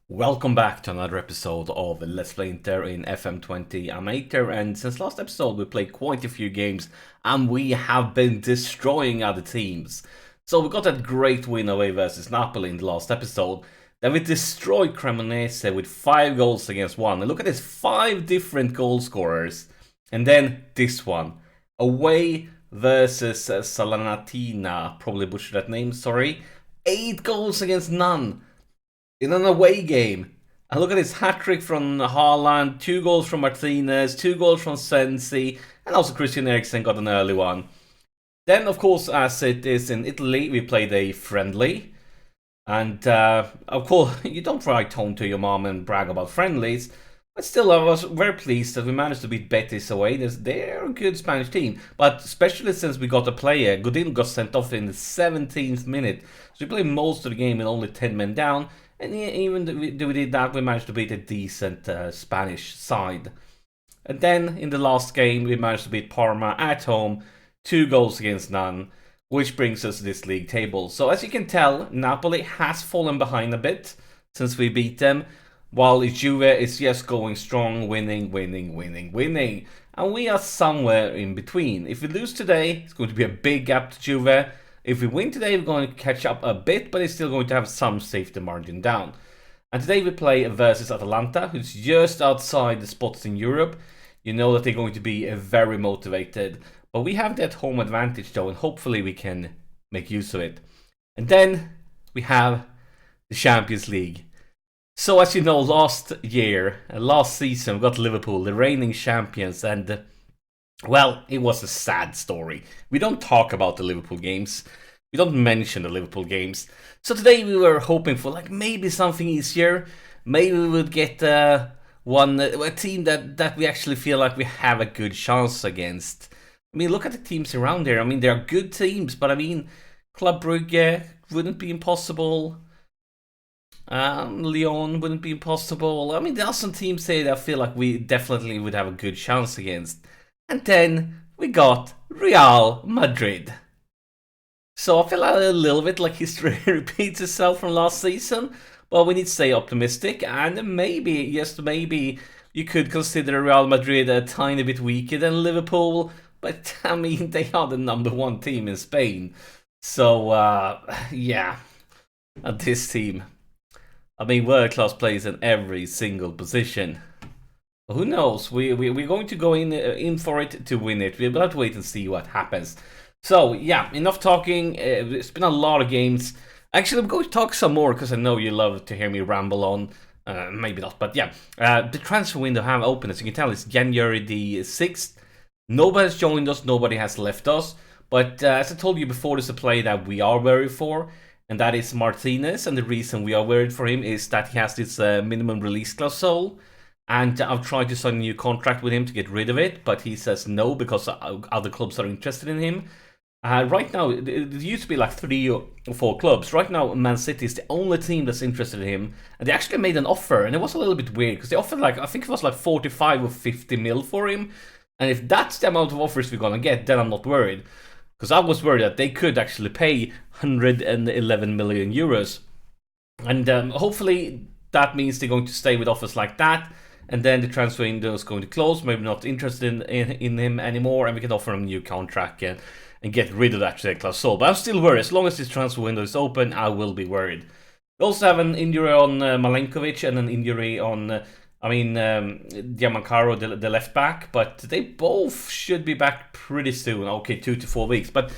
Welcome back to another episode of Let's Play Inter in FM20. I'm Ater, and since last episode we played quite a few games and we have been destroying other teams. So we got that great win away versus Napoli in the last episode. Then we destroyed Cremonese with 5 goals against 1. And look at this, 5 different goal scorers. And then this one, away versus Salernitana, probably butchered that name, sorry. 8 goals against none in an away game. And look at this hat-trick from Haaland, 2 goals from Martinez, 2 goals from Sensi, and also Christian Eriksen got an early one. Then, of course, as it is in Italy, we played a friendly. And, of course, you don't write home to your mom and brag about friendlies. But still, I was very pleased that we managed to beat Betis away. They're a good Spanish team. But especially since we got a player, Godin got sent off in the 17th minute. So we played most of the game with only 10 men down. And even though we did that, we managed to beat a decent Spanish side. And then in the last game, we managed to beat Parma at home, 2 goals against none, which brings us to this league table. So as you can tell, Napoli has fallen behind a bit since we beat them, while Juve is just going strong, winning. And we are somewhere in between. If we lose today, it's going to be a big gap to Juve. If we win today, we're going to catch up a bit, but it's still going to have some safety margin down. And today we play versus Atalanta, who's just outside the spots in Europe. You know that they're going to be very motivated. But we have that home advantage though, and hopefully we can make use of it. And then we have the Champions League. So as you know, last season, we got Liverpool, the reigning champions, and well, it was a sad story. We don't talk about the Liverpool games. We don't mention the Liverpool games. So today we were hoping for maybe something easier. Maybe we would get a team that we actually feel like we have a good chance against. I mean, look at the teams around there. I mean, they are good teams, but I mean, Club Brugge wouldn't be impossible. Lyon wouldn't be impossible. I mean, there are some teams there that I feel like we definitely would have a good chance against. And then we got Real Madrid. So I feel like a little bit like history repeats itself from last season. But we need to stay optimistic, and maybe, just maybe, you could consider Real Madrid a tiny bit weaker than Liverpool. But I mean, they are the #1 team in Spain. So yeah, and this team, I mean, world-class players in every single position. Who knows? We're going to go in for it to win it. We'll have to wait and see what happens. So, yeah, enough talking. It's been a lot of games. Actually, I'm going to talk some more because I know you love to hear me ramble on. Maybe not, but yeah. The transfer window have opened. As you can tell, it's January the 6th. Nobody has joined us. Nobody has left us. But as I told you before, there's a player that we are worried for. And that is Martinez. And the reason we are worried for him is that he has this minimum release clause. And I've tried to sign a new contract with him to get rid of it, but he says no because other clubs are interested in him. Right now, it used to be like 3 or 4 clubs. Right now, Man City is the only team that's interested in him. And they actually made an offer, and it was a little bit weird because they offered I think it was 45 or 50 mil for him. And if that's the amount of offers we're gonna get, then I'm not worried. Because I was worried that they could actually pay 111 million euros. And hopefully that means they're going to stay with offers like that. And then the transfer window is going to close. Maybe not interested in him anymore, and we can offer him a new contract and get rid of that clause. But I'm still worried. As long as this transfer window is open, I will be worried. We also have an injury on Malenkovic and an injury on, Diamancaro, the left back. But they both should be back pretty soon. Okay, 2 to 4 weeks. But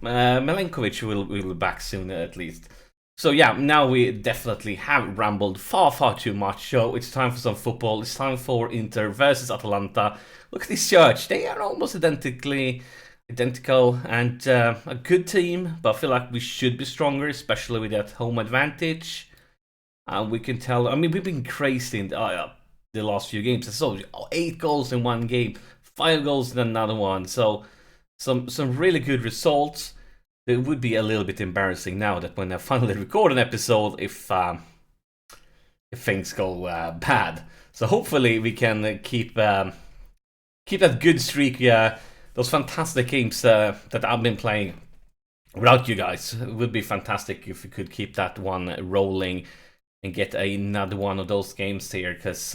Malenkovic will be back soon at least. So yeah, now we definitely have rambled far too much, so it's time for some football. It's time for Inter versus Atalanta. Look at this church, they are almost identical, and a good team, but I feel like we should be stronger, especially with that home advantage. We can tell, I mean, we've been crazy in the last few games. So 8 goals in one game, 5 goals in another one, so some really good results. It would be a little bit embarrassing now that when I finally record an episode, if things go bad. So hopefully we can keep that good streak, those fantastic games that I've been playing without you guys. It would be fantastic if we could keep that one rolling and get another one of those games here, because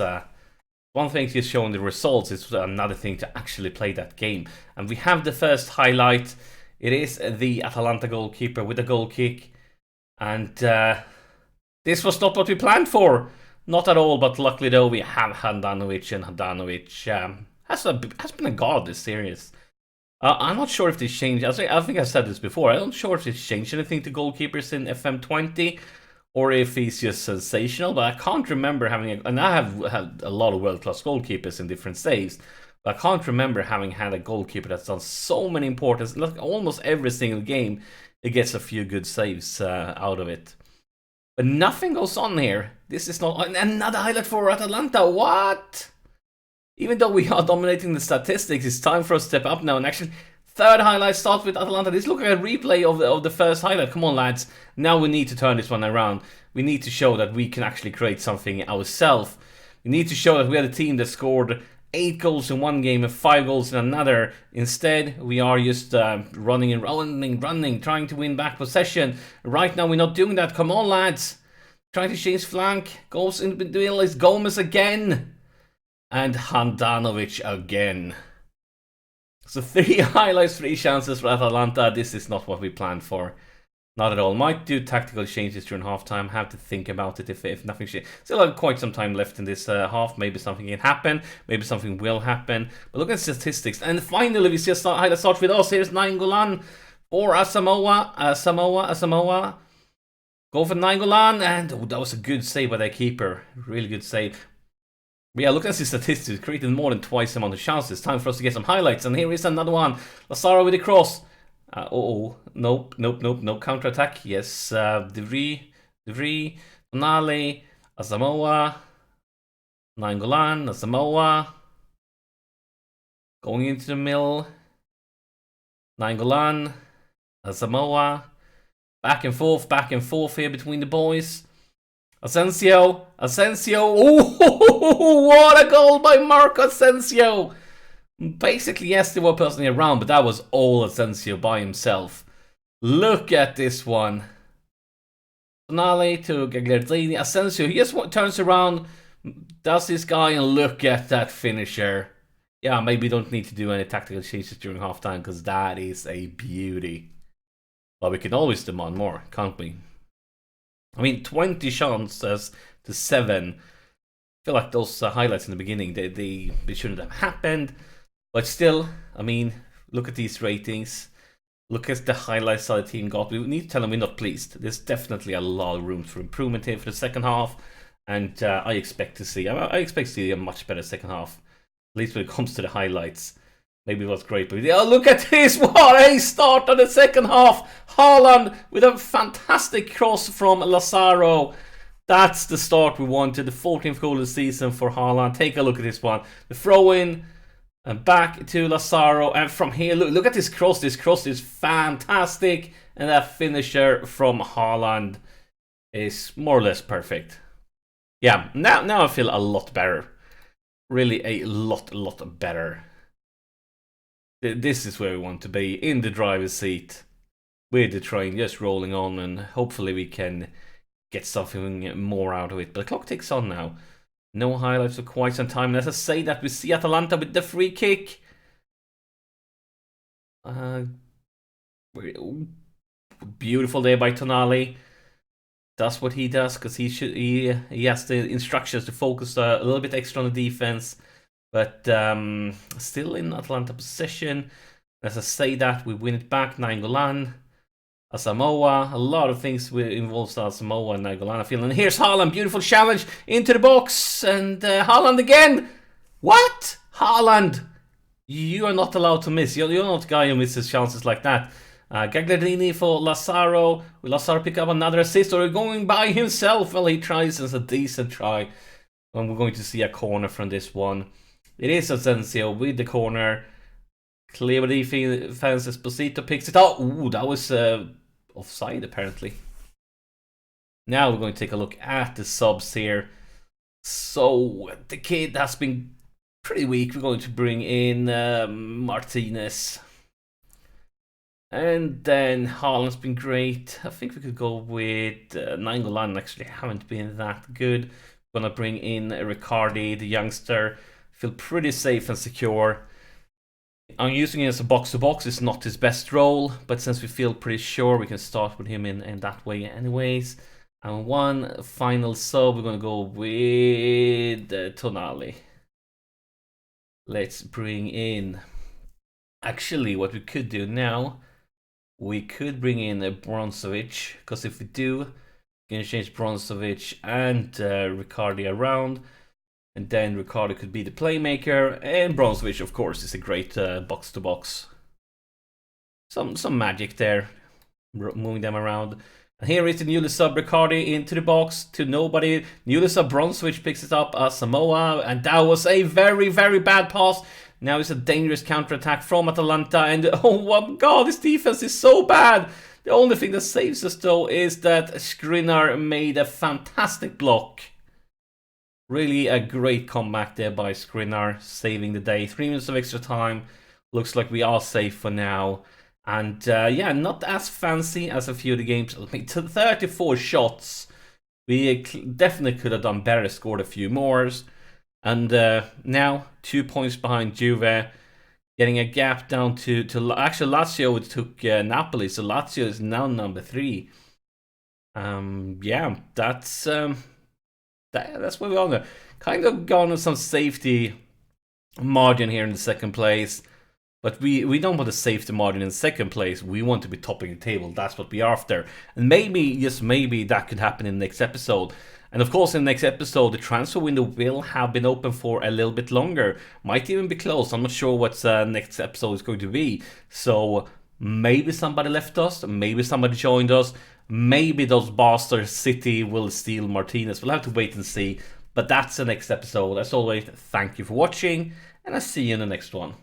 one thing is showing the results, is another thing to actually play that game. And we have the first highlight. It is the Atalanta goalkeeper with a goal kick. And this was not what we planned for. Not at all, but luckily though we have Handanovic, and Handanovic has been a god this series. I'm not sure if they changed. I think I said this before. I'm not sure if they changed anything to goalkeepers in FM20, or if he's just sensational. But I can't remember having and I have had a lot of world-class goalkeepers in different saves, but I can't remember having had a goalkeeper that's done so many important. Like almost every single game, it gets a few good saves out of it. But nothing goes on here. This is not another highlight for Atalanta. What? Even though we are dominating the statistics, it's time for us to step up now. And actually, third highlight starts with Atalanta. This looks like a replay of the first highlight. Come on, lads. Now we need to turn this one around. We need to show that we can actually create something ourselves. We need to show that we are the team that scored 8 goals in one game and 5 goals in another. Instead, we are just running and running, trying to win back possession. Right now, we're not doing that. Come on, lads. Trying to change flank. Goes in between. It's Gomez again. And Handanovic again. So 3 highlights, 3 chances for Atalanta. This is not what we planned for. Not at all. Might do tactical changes during halftime. Have to think about it if nothing changes. Still have quite some time left in this half. Maybe something can happen. Maybe something will happen. But look at statistics. And finally, we see a highlight start with us. Here's Nainggolan for Asamoah. Asamoah. Go for Nainggolan. And that was a good save by the keeper. Really good save. But yeah, look at the statistics. Created more than twice the amount of chances. Time for us to get some highlights. And here is another one. Lazaro with the cross. Nope. No counter-attack. Yes, De Vries, Tonali, Asamoah, Nainggolan, Asamoah. Going into the middle. Nainggolan, Asamoah. Back and forth here between the boys. Asensio. Oh, what a goal by Marco Asensio. Basically, yes, there were personally around, but that was all Asensio by himself. Look at this one. Tonali to Gagliardini. Asensio, he just turns around, does this guy, and look at that finisher. Yeah, maybe don't need to do any tactical changes during halftime, because that is a beauty. But we can always demand more, can't we? I mean, 20 chances to 7. I feel like those highlights in the beginning, they shouldn't have happened. But still, I mean, look at these ratings. Look at the highlights that the team got. We need to tell them we're not pleased. There's definitely a lot of room for improvement here for the second half. And I expect to see a much better second half. At least when it comes to the highlights. Maybe it was great, but look at this! What a start on the second half! Haaland with a fantastic cross from Lazaro. That's the start we wanted. The 14th goal of the season for Haaland. Take a look at this one. The throw in and back to Lazaro. And from here, look at this cross. This cross is fantastic. And that finisher from Haaland is more or less perfect. Yeah, now I feel a lot better. Really a lot better. This is where we want to be, in the driver's seat, with the train just rolling on, and hopefully we can get something more out of it. But the clock ticks on now. No highlights for quite some time. And as I say that, we see Atalanta with the free kick. Beautiful there by Tonali. Does what he does, because he has the instructions to focus a little bit extra on the defense. But still in Atalanta possession. As I say that, we win it back. Nainggolan, Asamoah. A lot of things involves Asamoah and Nainggolan, I feel. And here's Haaland. Beautiful challenge into the box. And Haaland again. What? Haaland. You are not allowed to miss. You're not the guy who misses chances like that. Gagliardini for Lazaro. Will Lazaro pick up another assist, or going by himself? Well, he tries. It's a decent try. And we're going to see a corner from this one. It is Asensio with the corner. Clear defense. Esposito picks it up. Ooh, that was offside apparently. Now we're going to take a look at the subs here. So the kid has been pretty weak. We're going to bring in Martinez. And then Haaland's been great. I think we could go with Nainggolan. Actually, haven't been that good. Gonna bring in Riccardi, the youngster. Feel pretty safe and secure. I'm using him as a box-to-box. It's not his best role, but since we feel pretty sure, we can start with him in that way anyways. And one final sub, we're gonna go with Tonali. Let's bring in... Actually, what we could do now, we could bring in a Bronzovic, because if we do, we can change Bronzovic and Riccardi around, and then Riccardi could be the playmaker, and Bronzovic, of course, is a great box-to-box. Some magic there, moving them around. And here is the newly sub Riccardi into the box to nobody. Newly sub Bronzovic picks it up as Samoa, and that was a very, very bad pass. Now it's a dangerous counter-attack from Atalanta, and oh my god, this defense is so bad! The only thing that saves us though is that Skriniar made a fantastic block. Really a great comeback there by Skriniar, saving the day. 3 minutes of extra time. Looks like we are safe for now. And yeah, not as fancy as a few of the games. 34 shots. We definitely could have done better, scored a few more. And now 2 points behind Juve, getting a gap down to actually Lazio took Napoli, so Lazio is now number 3. Yeah, that's where we are now. Kind of gone with some safety margin here in the second place, but we don't want a safety margin in second place. We want to be topping the table. That's what we're after, and maybe, just maybe, that could happen in the next episode. And of course, in the next episode, the transfer window will have been open for a little bit longer. Might even be closed. I'm not sure what next episode is going to be. So maybe somebody left us. Maybe somebody joined us. Maybe those bastards City will steal Martinez. We'll have to wait and see. But that's the next episode. As always, thank you for watching. And I'll see you in the next one.